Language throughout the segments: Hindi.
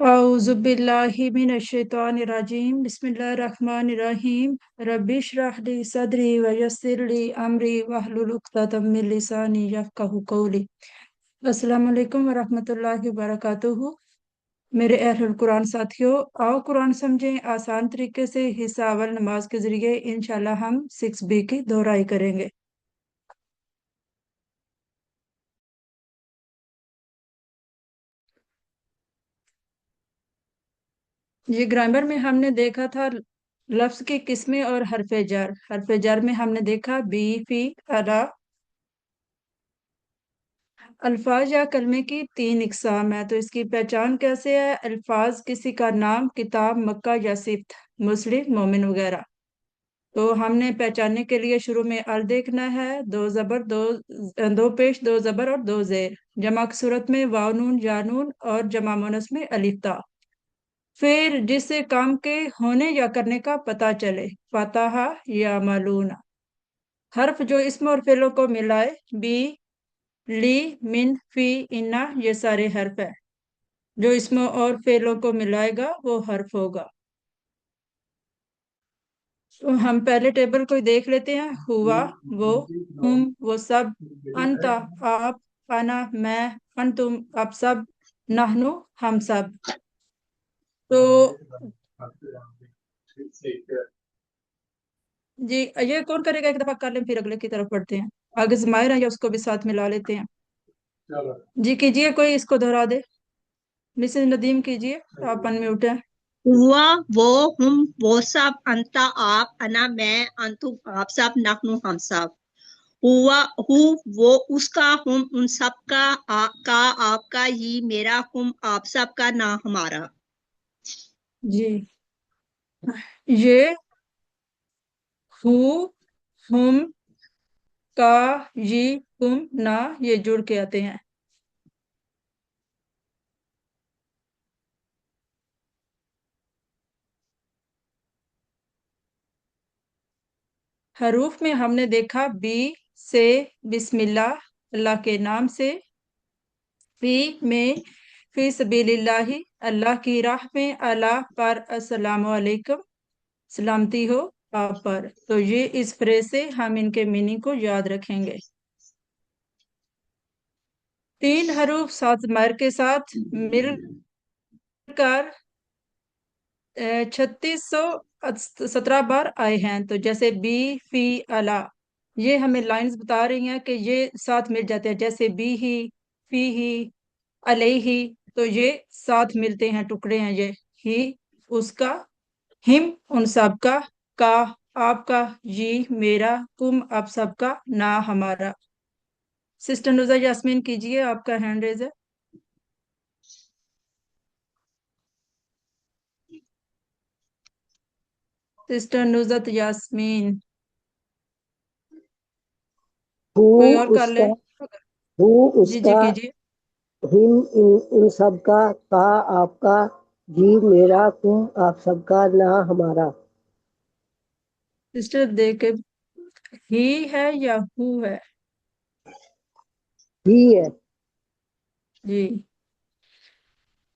औज़ुबिल्लाहिमिनश्शैतानिर्रजीम बिस्मिल्लाहिर्रहमानिर्रहीम रब्बिश्रह ली सदरी वयस्सिर ली अमरी वहलुल उक़्दतम मिन लिसानी यफ़क़हू क़ौली। अस्सलामु अलैकुम वरहमतुल्लाहि वबरकातुहू। मेरे अहलुल कुरान साथियों, आओ कुरान समझें आसान तरीके से। हिस्सा अवल नमाज के जरिए इंशाल्लाह हम 6B की दोहराई करेंगे। ये ग्रामर में हमने देखा था लफ्ज की किस्में और हरफ जर। हरफ जर में हमने देखा बी, फी, अला। अल्फाज या कलमे की तीन इकसाम है, तो इसकी पहचान कैसे है? अल्फाज किसी का नाम, किताब, मक्का या सिफ्त, मुस्लिम, मोमिन वगैरह। तो हमने पहचानने के लिए शुरू में अल देखना है। दो जबर, दो पेश, दो जबर और दो जेर। जमा की सूरत में वाव नून या नून और जमा मुनस में अलिफ ता। फिर जिससे काम के होने या करने का पता चले, फताहा या मालूना। हर्फ जो इसम और फेलों को मिलाए, बी, ली, मिन, फी, इन्ना, ये सारे हर्फ है। जो इसम और फेलों को मिलाएगा वो हर्फ होगा। तो हम पहले टेबल को देख लेते हैं। हुआ, वो, हुम, वो सब, अंता, आप, अना, मैं, अंतुम, आप सब, नहनु, हम सब। तो जी, ये कौन करेगा? एक दफा कर लें फिर अगले की तरफ बढ़ते हैं। आगे जमायर है या उसको भी साथ मिला लेते हैं। जी कीजिए, कोई इसको दोहरा दे। मिसेस नदीम कीजिए, आप अनम्यूट है। हुआ, वो, हम, वो सब, अंता, आप, अना, मैं, अंतुम, आप सब, नहनु, हम सब। हुआ, हु, वो, उसका, हम, उन सब का, आपका, ही, मेरा, हम, आप सब का, ना, हमारा। जी, ये हु, हुम, का, ये, तुम, ना, ये जुड़ के आते हैं। हरूफ में हमने देखा बी से बिस्मिल्लाह, अल्लाह के नाम से। फी में फी सबीलिल्लाहि, अल्लाह की राह में। अला पर अस्सलामु अलैकुम, सलामती हो आप पर। तो ये इस फ्रेज से हम इनके मीनिंग को याद रखेंगे। तीन हरूफ सात मर के साथ मिलकर 3617 बार आए हैं। तो जैसे बी, फी, अला, ये हमें लाइंस बता रही हैं कि ये साथ मिल जाते हैं। जैसे बी ही, फी ही, अलई ही, तो ये साथ मिलते हैं, टुकड़े हैं ये। ही, उसका, हिम, उन सब का, आपका, जी, मेरा, कुम, आप सबका, ना, हमारा। सिस्टर नुजा यास्मीन कीजिए, आपका हैंड रेज है। सिस्टर नुजत यास्मीन, हु कोई और कर ले। उसका, हु जी जी उसका, कीजिए। हिम इन सब का आपका, जी मेरा, तुम आप सबका, ना हमारा। सिस्टर देखे, ही है या हु है? ही है। जी,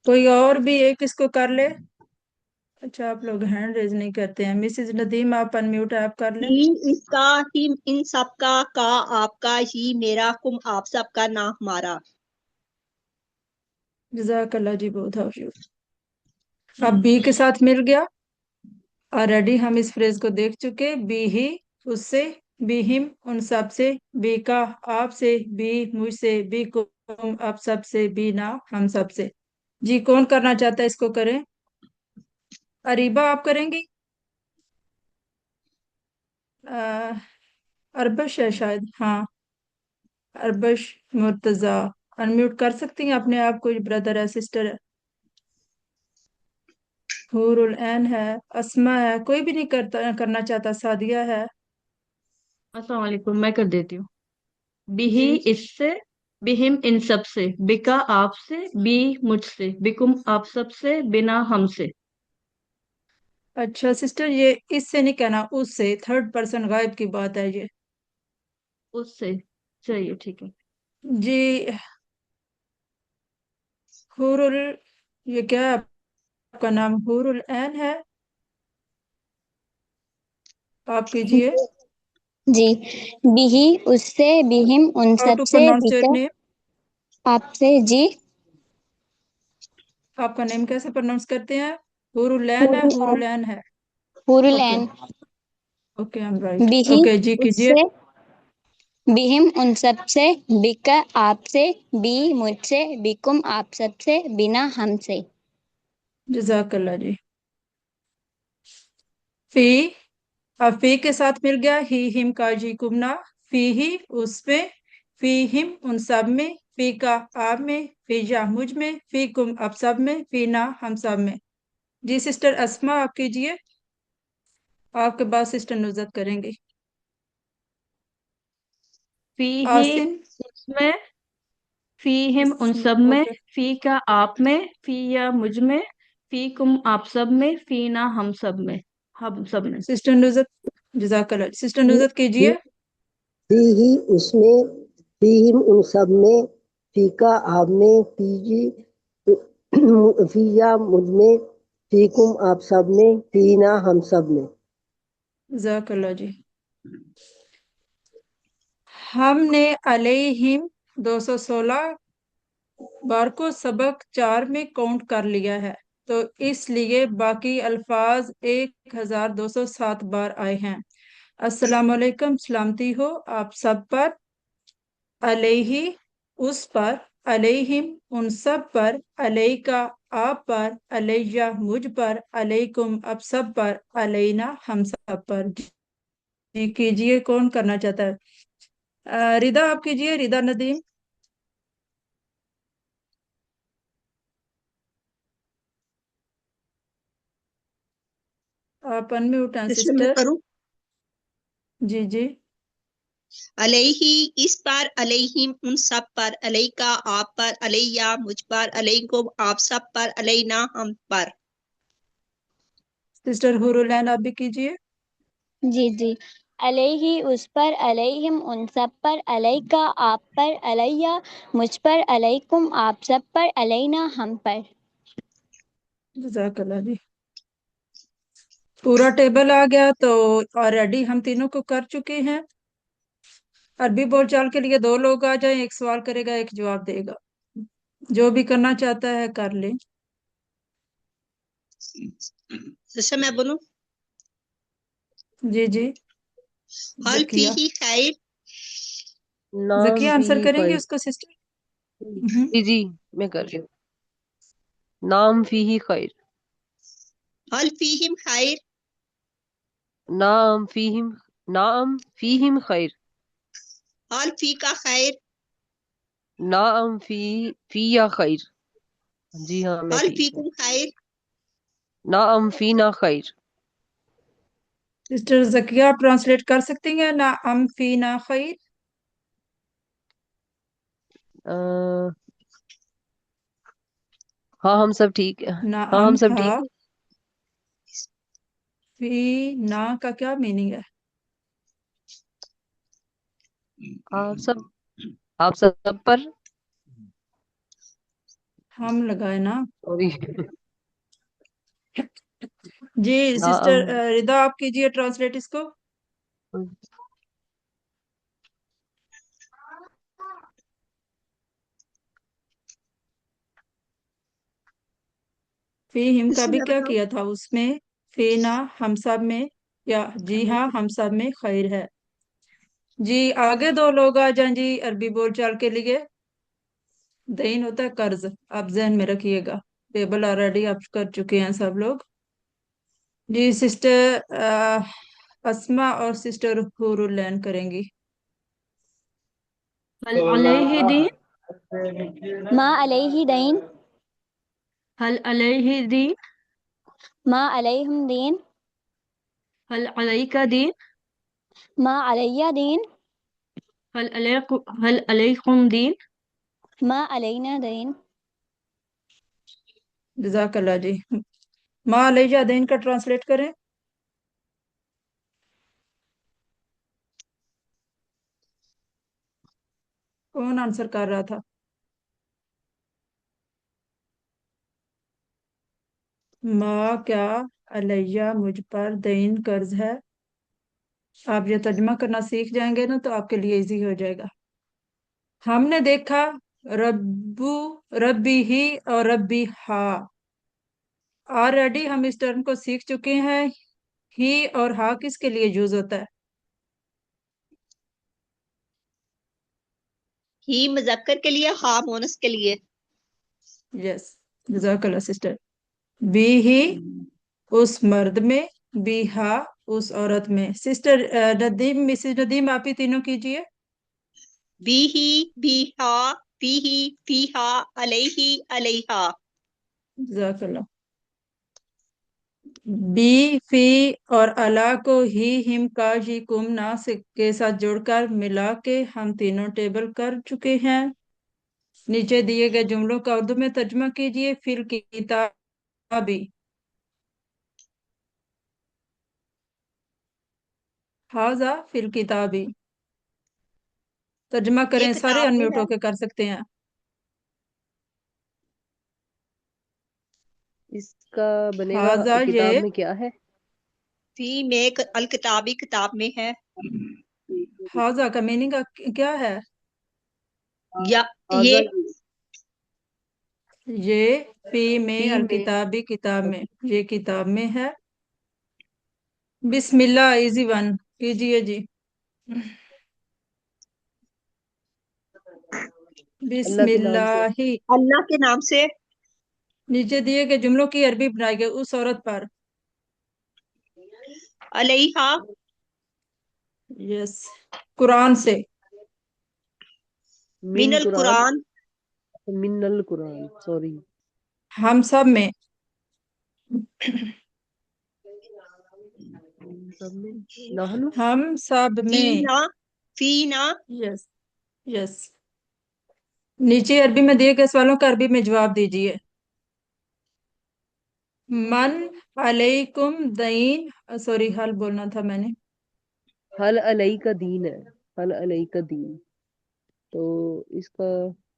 कोई और भी एक इसको कर ले। अच्छा, आप लोग हैंड रेज नहीं करते हैं। मिसेज नदीम, आप अनम्यूट है, आप कर ले। ही, इसका, हिम, इन सब का, आपका, ही, मेरा, कुम, आप सब का, ना, हमारा। जज़ाकल्लाह जी, बहुत अब बी के साथ मिल गया। ऑलरेडी हम इस फ्रेज को देख चुके। बी ही, उससे, बी हिम, उन सब से, बी का, आप से, बी मुझसे, बी कुम, आप सब से, बी ना, हम सब से। जी, कौन करना चाहता है इसको करें? अरीबा, आप करेंगी? अरबश है शायद, हाँ। अरबश, मुर्तजा, अनम्यूट कर सकती हैं अपने आप। कोई ब्रदर है, सिस्टर है? हूरुल ऐन है, अस्मा है, कोई भी नहीं करता, करना चाहता। सादिया है। अस्सलाम वालेकुम, मैं कर देती हूँ। बिही, जी, इससे, बिहिम, इन सब से, बिका, आपसे, बी, मुझसे, बिकुम, आप सब से, बिना, हमसे। अच्छा सिस्टर, ये इससे नहीं कहना, उससे। थर्ड पर्सन गायब की बात है ये। उससे चाहिए, ठीक है। जी, हुरुल, ये क्या है? आपका नाम हूरुल ऐन है। आप कीजिए। जी। बिही उससे, बिहिम उन हाउ सब टू से, प्रोनाउंस योर बिका नेम? आपसे। जी। आपका नेम कैसे प्रोनाउंस करते हैं? हूरुल ऐन है, हुरुल हूरुल ऐन है? हुरुल ओके। ऐन। Okay, I am right. बिही ओके जी, कीजिए। उससे, बिहिम उन सब से, बिका आपसे, बी मुझसे, बिकुम आप सब से, बिना हमसे। जजाकल्ला जी। फी, अब फी के साथ मिल गया ही हिम का जी कुमना। फी ही उसमें, फी हिम उन सब में, फी का आप में, फी जा मुझ में, फी कुम आप सब में, फी ना हम सब में। जी सिस्टर अस्मा, आप कीजिए। आपके बाद सिस्टर नुजत करेंगी। फी ही आसिन। उसमें, फी हिम उन सब में, ओके। फी का आप में, फी या मुझ में, फी कुम आप सब में, फी ना हम सब में, हम सब में। सिस्टर नुजत, जजाकल्ला। सिस्टर नुजत फी कीजिए। फी ही उसमें, फीहिम उन सब में, फीका आप में, फीजी फीजा मुझ में, फीकुम आप सब में, फीना हम सब में। जजाकल्ला जी। हमने अलैहिम 216 बार को सबक 4 में काउंट कर लिया है, तो इसलिए बाकी अल्फाज 1207 बार आए हैं। अस्सलाम वालेकुम, सलामती हो आप सब पर। अलैहि उस पर, अलैहिम उन सब पर, अलैका आप पर, अलैया मुझ पर, अलैकुम आप सब पर, अलैना हम सब पर। जी कीजिए, कौन करना चाहता है? रिदा आप कीजिए, रिदा नदीम। आप अनम्यूट हैं सिस्टर मैं सिस्टर। करूं? जी जी। अलैहि इस पर, अलैहिम उन सब पर, अलैका आप पर, अलैया मुझ पर, अलैकुम आप सब पर, अलैना हम पर। सिस्टर हुरुलैन आप भी कीजिए। जी जी। अलैहि उस पर, अलैहिम उन सब पर, अलैका आप पर, अलैया मुझ पर, अलैकुम आप सब पर, अलैना हम पर। जजाकल्ला जी। पूरा टेबल आ गया तो ऑलरेडी हम तीनों को कर चुके हैं। अरबी बोलचाल के लिए 2 लोग आ जाएं, एक सवाल करेगा एक जवाब देगा। जो भी करना चाहता है कर ले। सिस्टर मैं बोलूं? जी जी। हल जकिया। फीही खैर। नाम जकिया भी आंसर करेंगे खैर। उसको सिस्टर। जी जी, मैं कर रही हूँ। नाम फीही खैर। हल फीहिम खैर। नाम फीहिम, नाम फीहिम खैर। हल फी का खैर। नाम फीया खैर। जी हाँ, मैं हल ठीक हूँ। फीकुम खैर। नाम फीना खैर। सिस्टर जकिया आप ट्रांसलेट कर सकती हैं ना, अम फी ना खैर? अ, हाँ हम सब ठीक है। ना हाँ हम अम सब था। ठीक है। फी ना का क्या मीनिंग है? आप सब, आप सब पर। हम लगाए ना। सॉरी। जी नाम, सिस्टर रिदा आप कीजिए ट्रांसलेट इसको। फी हिम का सिस्टर भी मैं क्या बताऊं? किया था उसमें? फी ना हम सब में, या जी हाँ हम सब में खैर है। जी आगे 2 लोग आ जाएं जी अरबी बोलचाल के लिए। दीन होता है कर्ज, आप जहन में रखिएगा। टेबल ऑलरेडी आप कर चुके हैं सब लोग। जी सिस्टर अस्मा और सिस्टर हुरुलैन करेंगी। हल अलैहि दीन, मा अलैहि दैन, हल अलैहि दीन, मा अलैहिम दीन, हल अलैका दीन, मा अलैया दीन, हल अलैकुम दीन। मा अलैना दीन। जजाकल्ला जी। माँ अलैया दीन का ट्रांसलेट करें। कौन आंसर कर रहा था? माँ क्या अलैया मुझ पर दैन कर्ज है। आप ये तर्जुमा करना सीख जाएंगे ना तो आपके लिए इजी हो जाएगा। हमने देखा रब्बू, रब्बी ही और रब्बी हा। ऑलरेडी हम इस टर्म को सीख चुके हैं। ही और हा किसके लिए यूज होता है? ही मुजक्कर के लिए, हा मोनस के लिए। यस, जजाकल्ला सिस्टर। बी ही उस मर्द में, बी हा उस औरत में। सिस्टर नदीम, मिसेज नदीम, आप ही तीनों कीजिए। बीही, बीहा, फीही, फीहा, अलैहि, अलैहा। जजाकल्ला। बी, फी और अला को ही, हिम, का, जी, कुम, ना से के साथ जोड़कर मिला के हम तीनों टेबल कर चुके हैं। नीचे दिए गए जुमलों का उर्दू में तर्जुमा कीजिए। फिल किताबी, हाजा फिल किताबी। तर्जुमा ये करें, सारे किताब में अनम्यूट है। होके कर सकते हैं। इसका बनेगा हाजा ये, किताब में क्या है? फी में अल किताबी, किताब में है। हाजा का मीनिंग क्या है? या ये आजा ये फी में, फी अल में। किताबी किताब में, ये किताब में है। बिस्मिल्लाह, इजी वन कीजिए जी। अल्लाह के नाम से। बिस्मिल्लाही। अल्लाह के नाम से। नीचे दिए गए जुमलों की अरबी बनाई गई उस औरत पर। अलैहा, यस, कुरान से। मिन मिनल कुरान। कुरान। मिनल कुरान, सॉरी। हम सब में। सब में। नहनु। हम सब में। फीना, फीना। Yes, yes. नीचे अरबी में दिए गए सवालों का अरबी में जवाब दीजिए। मन अलैकुम दईन, सॉरी हल बोलना था मैंने। हल अलई का दीन है। हल अलई का दीन। तो इसका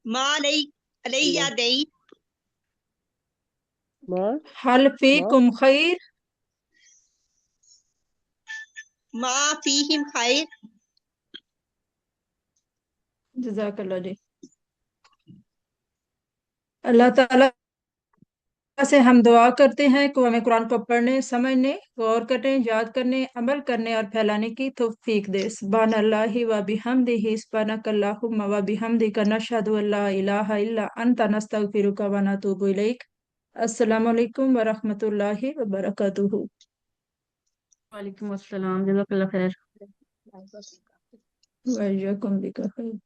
मा अलई, अलैया दई। माँ। हल माँ। फीकुम खैर। मा फीहिम खैर। जजाकल्ला जी। अल्लाह ताला से हम दुआ करते हैं कि वो हमें कुरान को पढ़ने, समझने, गौर करने, याद करने, अमल करने और फैलाने की तौफीक दे। सुभान अल्लाहि व बिहम्दिही, सुब्हानक अल्लाहुम्मा व बिहम्दिका, नशहदु अल्ला इलाहा इल्ला अंता, नस्तगफिरुका व नतूबु इलैक। अस्सलामु अलैकुम व रहमतुल्लाहि व बरकातुहू। वालेकुम अस्सलाम, जज़ाकल्लाह खैर। व इय्याकुम बिखैर।